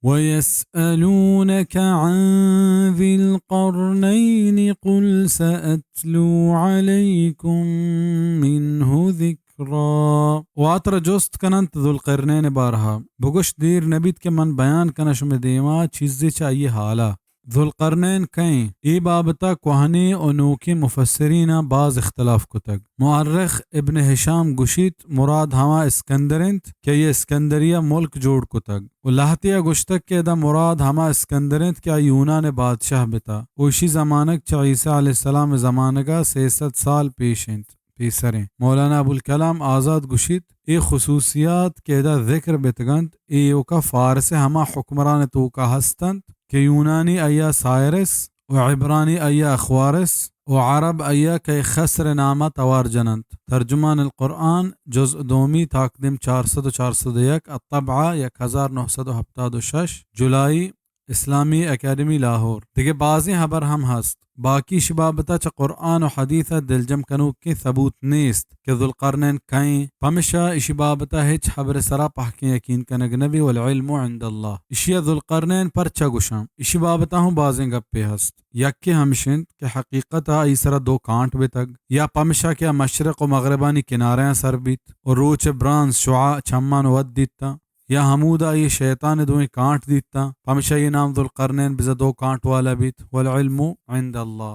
وَيَسْأَلُونَكَ عَنْ ذِي الْقَرْنَيْنِ قُلْ سَأَتْلُو عَلَيْكُمْ مِنْهُ ذِكْرًا. واتر جوست کننت ذو القرنین بارہا بگوش دیر نبیت کے من بیان کنشم دیما چیزی چاہیے حالا. ذو القرنین کہیں ای بابتا کوہنی انوکی مفسرین بعض اختلاف کتگ. مؤرخ ابن ہشام گشیت مراد ہما اسکندرنت کہ یہ اسکندریہ ملک جوڑ کتگ. و لہتیہ گشتک کے دا مراد ہما اسکندرنت کیا یونان بادشاہ بتا. اوشی زمانک چا عیسیٰ علیہ السلام زمانگا 600 سال پیسریں. مولانا ابوالکلام آزاد گشیت ای خصوصیات کے دا ذکر بتگند ای اوکا فارس ہما حکمران تو کا ہستند کہ یونانی ایا سائرس و عبرانی ایا اخوارس و عرب ایا کہ خسر نامہ توار جنند. ترجمان القرآن جزء دومی تاقدم 400-401 الطبعہ 1976 جولائی اسلامی اکیڈمی لاہور. دیکھے بعضی خبر ہم ہست باقی شبابتا چا قرآن و حدیث دلجم کنوک کی ثبوت نیست کہ ذو القرنین کہیں پمشا اشی بابتا ہچ خبر سرا پاکی یقین کنگ نبی والعلم عند اللہ. اشی ذو القرنین پر چا گشام اشی بابتا ہوں بازیں گپے ہست یکی ہمشند کہ حقیقتا ای سرا 2 کانٹ بے تگ یا پمشا کیا مشرق و مغربانی کنارے سر بیت اور روچ برانز شعاع چمان ود دیتا یا حمودا یہ شیطان 2 کانٹ دیتا پمشا یہ نام ذو القرنین بزا 2 کانٹ والا بیت والعلم عند اللہ.